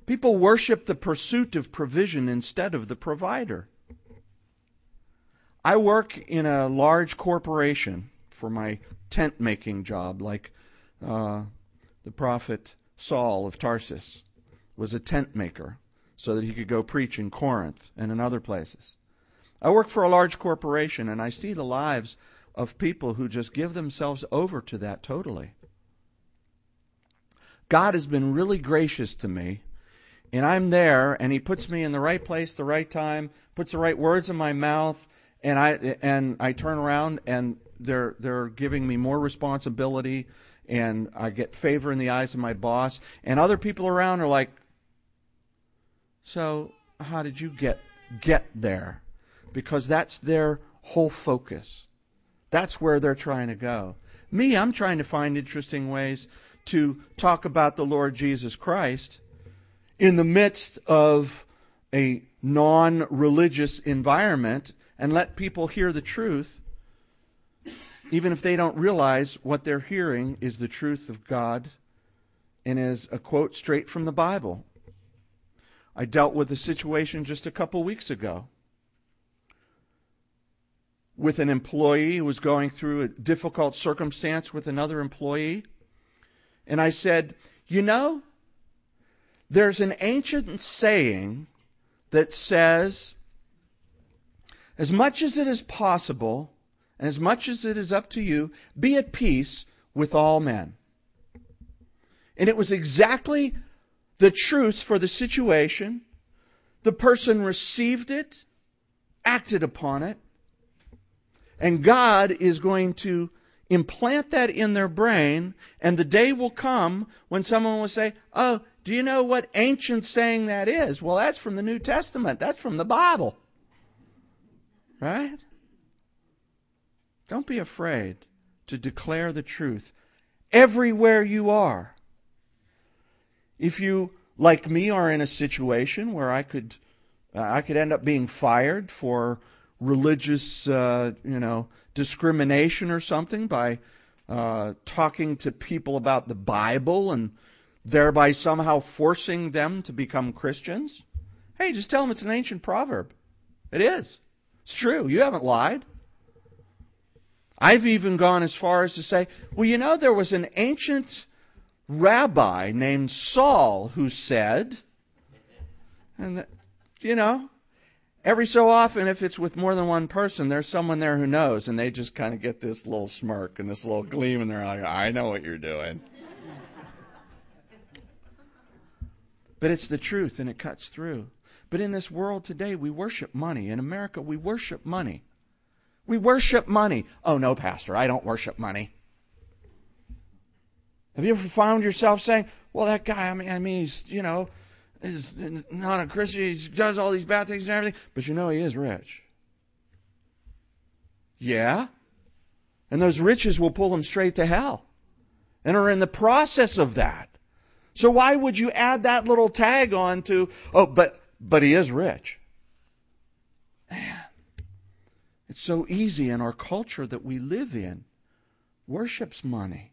People worship the pursuit of provision instead of the provider. I work in a large corporation for my tent-making job, like the prophet Saul of Tarsus was a tent maker so that he could go preach in Corinth and in other places. I work for a large corporation, and I see the lives of people who just give themselves over to that totally. God has been really gracious to me, and I'm there, and He puts me in the right place, the right time, puts the right words in my mouth, and I turn around, and they're giving me more responsibility, and I get favor in the eyes of my boss, and other people around are like, so how did you get there? Because that's their whole focus. That's where they're trying to go. Me, I'm trying to find interesting ways to talk about the Lord Jesus Christ in the midst of a non-religious environment and let people hear the truth, even if they don't realize what they're hearing is the truth of God and is a quote straight from the Bible. I dealt with a situation just a couple weeks ago with an employee who was going through a difficult circumstance with another employee. And I said, you know, there's an ancient saying that says, as much as it is possible, and as much as it is up to you, be at peace with all men. And it was exactly the truth for the situation. The person received it, acted upon it, and God is going to implant that in their brain, and the day will come when someone will say, oh, do you know what ancient saying that is? Well, that's from the New Testament. That's from the Bible. Right? Don't be afraid to declare the truth everywhere you are. If you, like me, are in a situation where I could end up being fired for religious, discrimination or something by talking to people about the Bible and thereby somehow forcing them to become Christians, hey, just tell them it's an ancient proverb. It is. It's true. You haven't lied. I've even gone as far as to say, well, there was an ancient rabbi named Saul who said, and every so often, if it's with more than one person, there's someone there who knows, and they just kind of get this little smirk and this little gleam in their eye. I know what you're doing. But it's the truth, and it cuts through. But in this world today, we worship money. In America, we worship money. We worship money. Oh, no, Pastor, I don't worship money. Have you ever found yourself saying, well, that guy, he's, is not a Christian, he does all these bad things and everything, but he is rich. Yeah? And those riches will pull him straight to hell and are in the process of that. So why would you add that little tag on to, but he is rich? Man, it's so easy in our culture that we live in. Worships money.